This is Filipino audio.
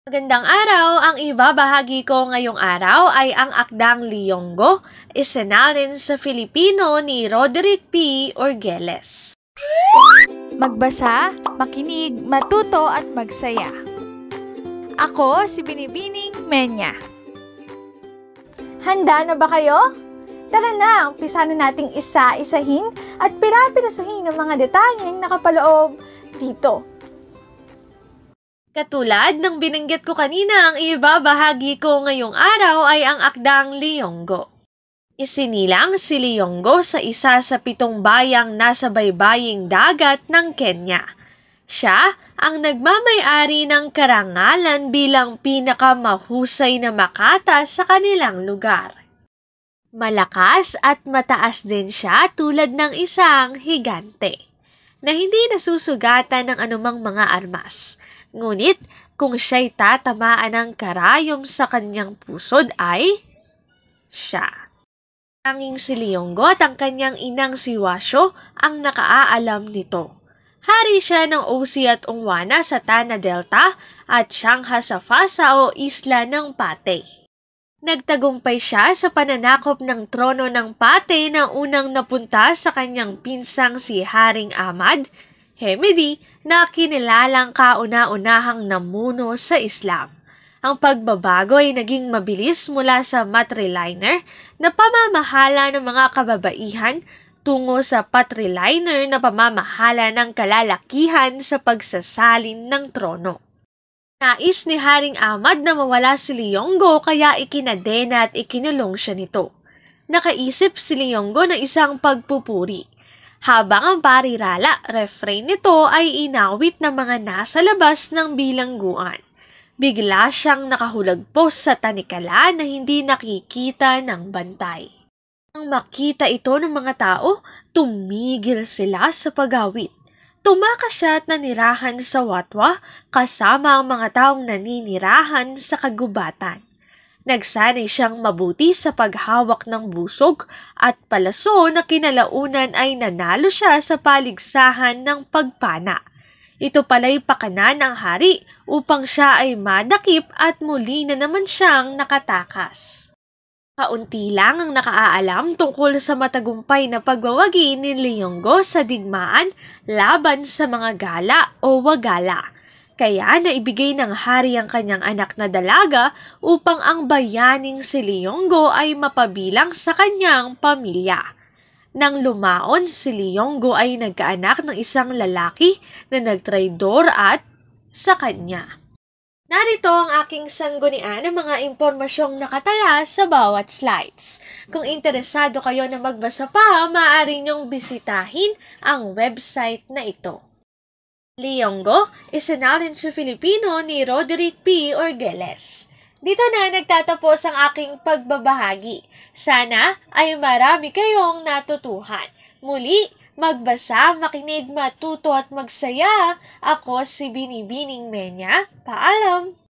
Magandang araw! Ang ibabahagi ko ngayong araw ay ang akdang Liyonggo, isinalin sa Filipino ni Roderick P. Orgeles. Magbasa, makinig, matuto at magsaya. Ako si Binibining Menya. Handa na ba kayo? Tara na, umpisa na nating isa-isahin at pirapirasuhin ang mga detalyeng nakapaloob dito. Katulad ng binanggit ko kanina, ang ibabahagi ko ngayong araw ay ang akdang Liyonggo. Isinilang si Liyonggo sa isa sa 7 bayang nasa baybaying dagat ng Kenya. Siya ang nagmamay-ari ng karangalan bilang pinakamahusay na makata sa kanilang lugar. Malakas at mataas din siya tulad ng isang higante, na hindi nasusugatan ng anumang mga armas. Ngunit kung siya'y tatamaan ng karayom sa kanyang pusod ay siya. Tanging si Liyonggo at ang kanyang inang si Wasyo ang nakaaalam nito. Hari siya ng Osi at Ongwana sa Tana Delta at Sangha sa Fasa o Isla ng Pate. Nagtagumpay siya sa pananakop ng trono ng Pate na unang napunta sa kanyang pinsang si Haring Ahmad Hemedi na kinilalang kauna-unahang namuno sa Islam. Ang pagbabago ay naging mabilis mula sa matriliner na pamamahala ng mga kababaihan tungo sa patriliner na pamamahala ng kalalakihan sa pagsasalin ng trono. Nais ni Haring Ahmad na mawala si Liyonggo kaya ikinadena at ikinulong siya nito. Nakaisip si Liyonggo ng isang pagpupuri. Habang ang parirala, refrain nito ay inawit ng mga nasa labas ng bilangguan. Bigla siyang nakahulagpos sa tanikala na hindi nakikita ng bantay. Nang makita ito ng mga tao, tumigil sila sa pag-awit. Tumakas siya at nanirahan sa watwa kasama ang mga taong naninirahan sa kagubatan. Nagsanay siyang mabuti sa paghawak ng busog at palaso na kinalaunan ay nanalo siya sa paligsahan ng pagpana. Ito pala'y pakanan ng hari upang siya ay madakip at muli na naman siyang nakatakas. Kaunti lang ang nakaalam tungkol sa matagumpay na pagwawagi ni Liyonggo sa digmaan laban sa mga gala o wagala. Kaya naibigay ng hari ang kanyang anak na dalaga upang ang bayaning si Liyonggo ay mapabilang sa kanyang pamilya. Nang lumaon, si Liyonggo ay nagkaanak ng isang lalaki na nagtraidor at sa kanya. Narito ang aking sanggunian ng mga impormasyong nakatala sa bawat slides. Kung interesado kayo na magbasa pa, maaari niyong bisitahin ang website na ito. Liyonggo, isinalin sa Filipino ni Roderick P. Orgeles. Dito na nagtatapos ang aking pagbabahagi. Sana ay marami kayong natutuhan. Muli, magbasa, makinig, matuto at magsaya. Ako si Binibining Menya. Paalam!